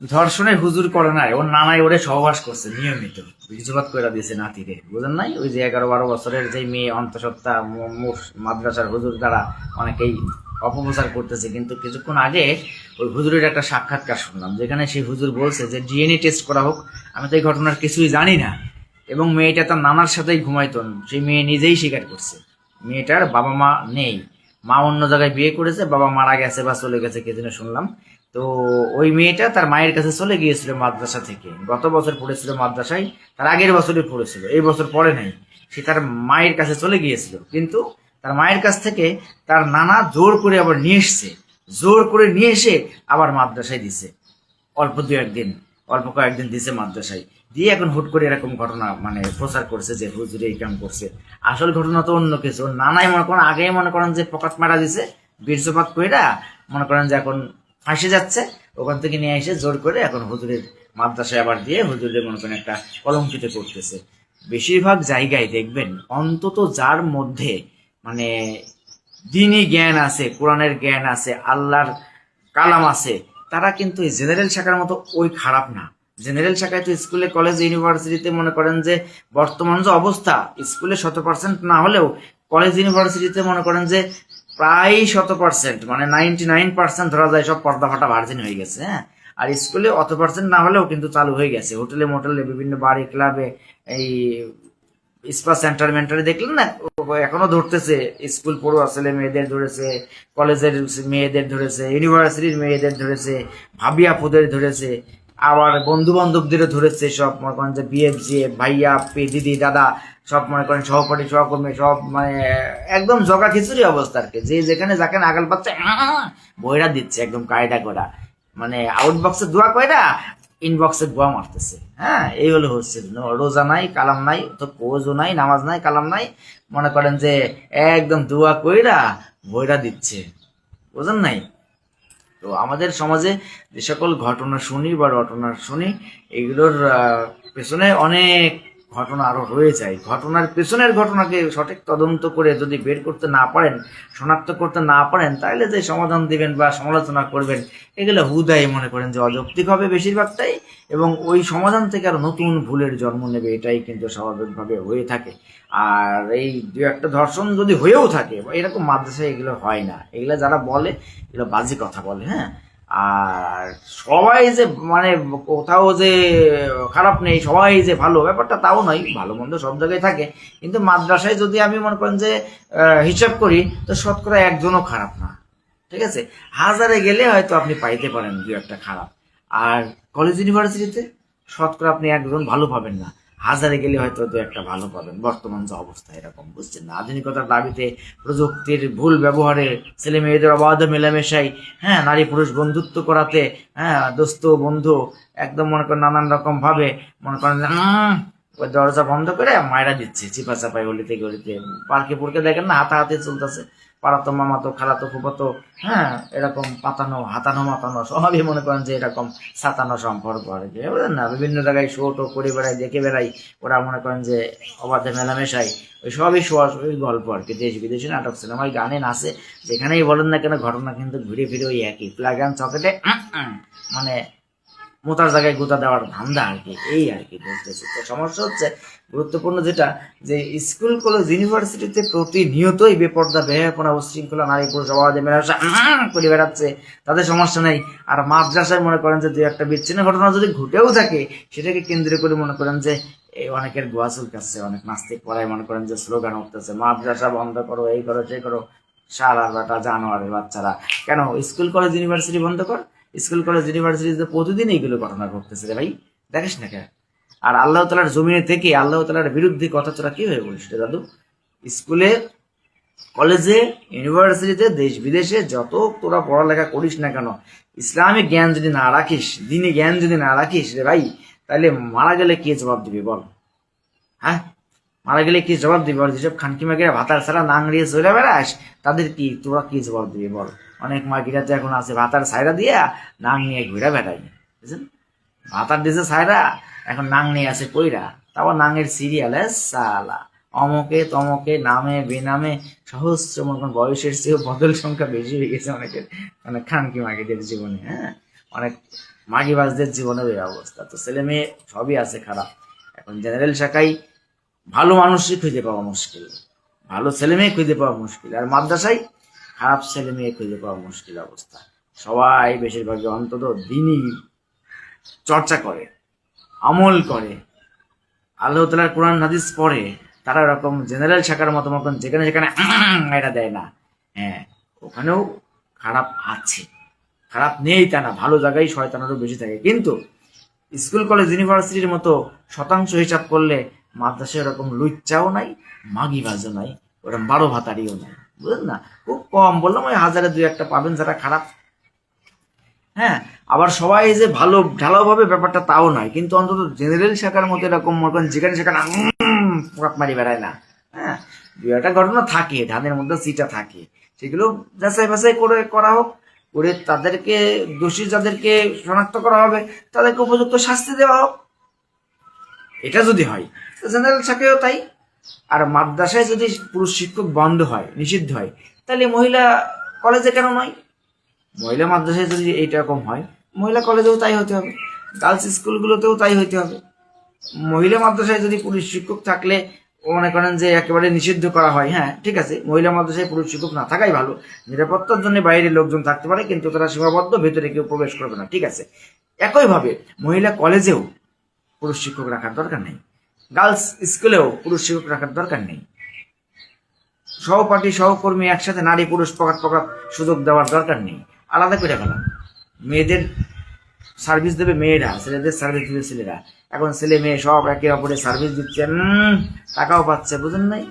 ধর্ষণের হুজুর করে নাই, ওর নানাই ওরে সহবাস করছে নিয়মিত, বীর্যপাত করে দিয়েছে নাতিরে, বুঝেন নাই? ওই যে 11-12 বছরের যে মেয়ে অন্তঃসত্ত্বা মাদ্রাসার হুজুর দ্বারা অনেকেই অপপ্রচার করতেছে। কিন্তু কিছুক্ষণ আগে ওই হুজুরের একটা সাক্ষাৎকার শুনলাম, যেখানে সেই হুজুর বলছে যে ডিএনএ টেস্ট করা হোক। আমি তো এই ঘটনার কিছুই জানি না। এবং মেয়েটা তার নানার সাথেই ঘুমাইতো, সেই মেয়ে নিজেই স্বীকার করছে মেয়েটার বাবা মা নেই, মা অন্য জায়গায় বিয়ে করেছে, বাবা মারা গেছে বা চলে গেছে কে যেন শুনলাম। তো ওই মেয়েটা তার মায়ের কাছে চলে গিয়েছিল মাদ্রাসা থেকে, গত বছর পড়েছিল মাদ্রাসায়, তার আগের বছরই পড়েছিল, এই বছর পড়ে নাই। সে তার মায়ের কাছে চলে গিয়েছিল, কিন্তু তার মায়ের কাছ থেকে তার নানা জোর করে আবার নিয়ে এসছে, জোর করে নিয়ে এসে আবার মাদ্রাসায় দিছে। অল্প দু একদিন, অল্প কয়েকদিন দিছে মাদ্রাসায়, দিয়ে এখন হুট করে এরকম ঘটনা মানে প্রচার করছে যে হুজুরে এই কাম করছে। আসল ঘটনা তো অন্য কিছু। নানাই মনে করেন আগে মনে করেন যে পকাত মারা দিছে, বীর্যপাত কইরা মনে করেন যে এখন ফাঁসে যাচ্ছে, ওখান থেকে নিয়ে এসে জোর করে এখন হুজুরের মাদ্রাসায় আবার দিয়ে হুজুরের মনে করেন একটা কলঙ্কিত করতেছে। বেশিরভাগ জায়গায় দেখবেন অন্তত যার মধ্যে মানে দিনই জ্ঞান আছে, কোরআনের জ্ঞান আছে, আল্লাহর কালাম আছে, তারা কিন্তু এই জেনারেল শাখার মতো ওই খারাপ না। জেনারেল শাখায় তো স্কুলে কলেজ ইউনিভার্সিটিতে মনে করেন যে বর্তমান যে অবস্থা, স্কুলে 100% না হলেও কলেজ ইউনিভার্সিটিতে মনে করেন যে প্রায় 100%, মানে 99% ধরা যায় সব পর্দা ফাটা ভার্জিন হয়ে গেছে। হ্যাঁ, আর স্কুলে অত পার্সেন্ট না হলেও কিন্তু চালু হয়ে গেছে, হোটেলে মোটেলে বিভিন্ন বাড়ি ক্লাবে এই স্পা সেন্টার মেন্টারে দেখলেন না, এখনো ধরতেছে। স্কুল পড়ুয়া ছেলে মেয়েদের ধরেছে, কলেজের মেয়েদের ধরেছে, ইউনিভার্সিটির মেয়েদের ধরেছে, ভাবি আপুদের ধরেছে, আবার বন্ধু বান্ধবদেরও ধরেছে। সব মনে করেন যে বিএফ জিএফ ভাইয়া আপি দিদি দাদা সব মনে করেন সহপাঠী সহকর্মী সব মানে একদম জগা খিচুড়ি অবস্থা আর কি। যে যেখানে যাকে নাগাল পাচ্ছে বইরা দিচ্ছে একদম কায়দা করা, মানে আউটবক্সে দোয়া কয়রা ইনবক্সে গোয়া মারতেছে। হ্যাঁ, এই হলো হচ্ছে রোজা নাই কালাম নাই, তো কোজও নাই, নামাজ নাই, কালাম নাই, মনে করেন যে একদম দোয়া কইরা বইরা দিচ্ছে, বুঝেন নাই? তো আমাদের সমাজে যে সকল ঘটনা শুনি বা ঘটনা শুনি, এগুলোর পেছনে অনেক ঘটনা আরো রয়ে যায়। ঘটনার পেছনের ঘটনাকে সঠিক তদন্ত করে যদি বের করতে না পারেন, শনাক্ত করতে না পারেন, তাহলে যে সমাধান দিবেন বা সমালোচনা করবেন, এগুলো হুদাই মনে করেন যে অযৌক্তিক হবে বেশিরভাগটাই, এবং ওই সমাধান থেকে আরো নতুন ভুলের জন্ম নেবে, এটাই কিন্তু স্বাভাবিকভাবে হয়ে থাকে। আর এই দু একটা ধর্ষণ যদি হয়েও থাকে, এরকম মাদ্রাসায় এগুলো হয় না, এগুলো যারা বলে এগুলো বাজে কথা বলে। হ্যাঁ, আর সবাই যে মানে কোথাও যে খারাপ নেই, সবাই যে ভালো, ব্যাপারটা তাও নয়, ভালো মন্দ সব জায়গায় থাকে। কিন্তু মাদ্রাসায় যদি আমি মনে করেন যে হিসাব করি, তো শতকরা একজনও খারাপ না। ঠিক আছে, হাজারে গেলে হয়তো আপনি পাইতে পারেন দু একটা খারাপ। আর কলেজ ইউনিভার্সিটিতে শতকরা আপনি একজন ভালো পাবেন না, হাজারে গেলে হয়তো দু একটা ভালো পাবেন। বর্তমান যে অবস্থা এরকম, বুঝছেন না? আধুনিকতার দাবিতে, প্রযুক্তির ভুল ব্যবহারে, ছেলে মেয়েদের অবাধ মেলামেশাই, হ্যাঁ, নারী পুরুষ বন্ধুত্ব করাতে, হ্যাঁ, দোস্ত বন্ধু একদম মনে করেন নানান রকম ভাবে মনে করেন ওই দরজা বন্ধ করে মায়েরা দিচ্ছে চিপা চাপাই গলিতে গলিতে। পার্কে পুরকে দেখেন না, হাতাহাতি চলতেছে, পাড়াতো মামাতো খালাতো ফুপাতো, হ্যাঁ, এরকম পাতানো হাতানো মাতানো সবই মনে করেন যে এরকম সাতানো সম্পর্ক আর কি, বুঝলেন না? বিভিন্ন জায়গায় শো টো করে বেড়াই, দেখে বেড়াই, ওরা মনে করেন যে অবাধে মেলামেশাই, ওই সবই শোয়া ওই গল্প আর কি। দেশ বিদেশি নাটক সিনেমায় গানে নাচে, যেখানেই বলেন না কেন ঘটনা কিন্তু ঘুরে ফিরে ওই একই প্লাগ অ্যান্ড সকেটে মানে মোতার জায়গায় গোতা দেওয়ার ধান্দা আর কি, এই আর কি বলতেছি। তো সমস্যা হচ্ছে গুরুত্বপূর্ণ যেটা, যে স্কুল কলেজ ইউনিভার্সিটিতে প্রতিনিয়তই বেপর্দা বেহায়াপনা উশৃঙ্খলা নারী পুরুষ অবাধে মেলামেশা করে বেড়াচ্ছে, তাদের সমস্যা নেই। আর মাদ্রাসায় মনে করেন যে দু একটা বিচ্ছিন্ন ঘটনা যদি ঘটেও থাকে, সেটাকে কেন্দ্র করে মনে করেন যে এই অনেকের গোয়া চুলকাচ্ছে, অনেক নাস্তিক পড়ায় মনে করেন যে স্লোগান উঠতেছে মাদ্রাসা বন্ধ করো, এই করো সেই করো। সারা বেটা জানোয়ারের বাচ্চারা, কেন স্কুল কলেজ ইউনিভার্সিটি বন্ধ কর? স্কুল কলেজ ইউনিভার্সিটিতে প্রতিদিন এইগুলো ঘটনা ঘটতেছে রে ভাই, দেখিস না কেন? আর আল্লাহ তালার জমিনে থেকে আল্লাহ তালার বিরুদ্ধে কথা তোরা কিভাবে বলিস রে দাদু? স্কুলে কলেজে ইউনিভার্সিটিতে দেশ বিদেশে যত তোরা পড়ালেখা করিস না কেন, ইসলামিক জ্ঞান যদি না রাখিস, দিনী জ্ঞান যদি না রাখিস রে ভাই, তাহলে মারা গেলে কে জবাব দিবি বল? হ্যাঁ, মারা গেলে কি জবাব দিবি বল? যেসব খানকি মাগিরা ভাতার ছাড়া নাংড়িয়ে চলে বেড়াস, তাদের কি তোরা কি জবাব দিবি বল? অনেক মাগিরা তো এখন আছে ভাতার ছাইরা দিয়া নাং নিয়ে ঘুরে বেড়াই, বুঝছেন? ভাতার দিছে ছাইরা, এখন নাং নিয়ে আছে কইরা, তারপর নাঙের সিরিয়াল সালা অমকে তমকে নামে বেনামে সহস্র মতন বয়সের চেয়েও বদল সংখ্যা বেশি হয়ে গেছে অনেকের, মানে খানকি মাগিদের জীবনে। হ্যাঁ, অনেক মাগিবাজদের জীবনের এই অবস্থা। তো ছেলে মেয়ে সবই আছে খারাপ। এখন জেনারেল শাখায় ভালো মানুষই খুঁজে পাওয়া মুশকিল, ভালো ছেলে মেয়ে খুঁজে পাওয়া মুশকিল, আর মাদ্রাসায় খারাপ ছেলে মেয়ে খুঁজে পাওয়া মুশকিল অবস্থা। সবাই বেশিরভাগই অন্তত দিনই চর্চা করে, আমল করে, আল্লাহ তাআলার কোরআন হাদিস পড়ে, তারা এরকম জেনারেল শাখার মতো মতন যেখানে যেখানে এটা দেয় না। হ্যাঁ, ওখানেও খারাপ আছে, খারাপ নেই তা না, ভালো জায়গায় শয়তানেরও বেশি থাকে। কিন্তু স্কুল কলেজ ইউনিভার্সিটির মতো শতাংশ হিসাব করলে মাদ্রাসায় এরকম লুচ্চাও নাই, মাগিবাজও নাই, ওরকম 12 ভাতারিও নাই, বুঝলেন না? খুব কম, বললাম ওই 1000-এ 2-1টা পাবেন যারা খারাপ। হ্যাঁ, আবার সবাই যে ভালো ঢালাওভাবে ব্যাপারটা তাও নয়, কিন্তু অন্তত জেনারেল শাখার মতো এরকম মনে করেন যেখানে সেখানে পোকাত মারি বেড়ায় না। হ্যাঁ, 2-একটা ঘটনা থাকে, ধানের মধ্যে সিটা থাকে, সেগুলো যাচাই বাছাই করে করা হোক, করে তাদেরকে দোষী যাদেরকে শনাক্ত করা হবে তাদেরকে উপযুক্ত শাস্তি দেওয়া হোক। এটা যদি হয় জেনারেল শাখায়ও তাই। আর মাদ্রাসায় যদি পুরুষ শিক্ষক বন্ধ হয়, নিষিদ্ধ হয়, তাহলে মহিলা কলেজে কেন নয়? মহিলা মাদ্রাসায় যদি এইরকম হয়, মহিলা কলেজেও তাই হতে হবে, গার্লস স্কুলগুলোতেও তাই হতে হবে। মহিলা মাদ্রাসায় যদি পুরুষ শিক্ষক থাকলে মনে করেন যে একেবারে নিষিদ্ধ করা হয়, হ্যাঁ ঠিক আছে, মহিলা মাদ্রাসায় পুরুষ শিক্ষক না থাকাই ভালো, নিরাপত্তার জন্য বাইরে লোকজন থাকতে পারে, কিন্তু তারা সীমাবদ্ধ, ভেতরে কেউ প্রবেশ করবে না, ঠিক আছে। একইভাবে মহিলা কলেজেও পুরুষ শিক্ষক রাখার দরকার নেই, গার্লস স্কুলেও পুরুষ শিক্ষক রাখার দরকার নেই। সহপাঠী সহকর্মী একসাথে নারী পুরুষ পকাত পকাত সুযোগ দেওয়ার দরকার নেই, আলাদা করে ফেলা। মেয়েদের সার্ভিস দেবে মেয়েরা, ছেলেদের সার্ভিস দেবে ছেলেরা। এখন ছেলে মেয়ে সব একে অপরের সার্ভিস দিচ্ছে, টাকাও পাচ্ছে, বুঝেন নাই?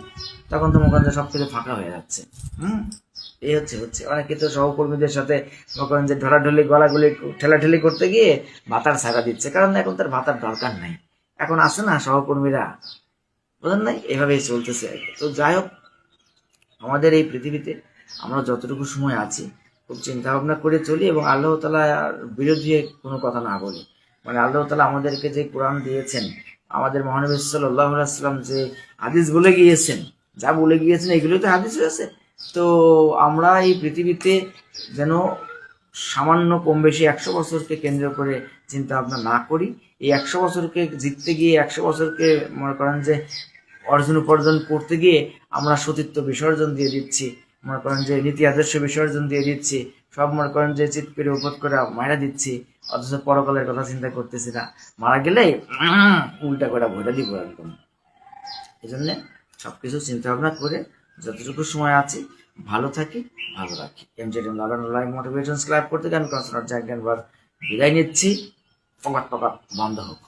তখন তো মোকান সব কিছু ফাঁকা হয়ে যাচ্ছে। এই হচ্ছে অনেকে তো সহকর্মীদের সাথে মোকান যে ঢলাঢলি গলাগুলি ঠেলাঠেলি করতে গিয়ে ভাতার ছাড়া দিচ্ছে, কারণ এখন তার ভাতার দরকার নাই। এখন আছে না সহকর্মীরা, বুঝেন নাই? এভাবেই চলতেছে। তো যাই হোক, আমাদের এই পৃথিবীতে আমরা যতটুকু সময় আছি খুব চিন্তা ভাবনা করে চলি, এবং আল্লাহ তাআলার বিরোধী কোনো কথা না বলি। মানে আল্লাহ তাআলা আমাদেরকে যে কোরআন দিয়েছেন, আমাদের মহানবী সাল্লাল্লাহু আলাইহি ওয়াসাল্লাম যে হাদিস বলে গিয়েছেন, যা বলে গিয়েছেন এগুলোই তো হাদিস হয়েছে। তো আমরা এই পৃথিবীতে যেন সামান্য কম বেশি 100 বছরকে কেন্দ্র করে চিন্তা ভাবনা না করি। এই 100 বছরকে জিততে গিয়ে, 100 বছরকে মনে করেন যে অর্জন উপার্জন করতে গিয়ে আমরা সতীত্ব বিসর্জন দিয়ে দিচ্ছি, মনে করেন যে নীতি আদর্শ বিসর্জন দিয়ে দিচ্ছি, সব মনে করেন যে চিৎ করে উপদ করে মারা দিচ্ছি, অথচ পরকালের কথা চিন্তা করতেছি না। মারা গেলে উল্টা করে ভোটা দিব একদম। এই জন্যে সবকিছু চিন্তা ভাবনা করে যতটুকু সময় আছে ভালো থাকি, ভালো রাখি। লাইফ মোটিভেশন ক্লাব করতে গিয়ে আমি কনসার্ট বিদায় নিচ্ছি। পকাত বন্ধ হোক।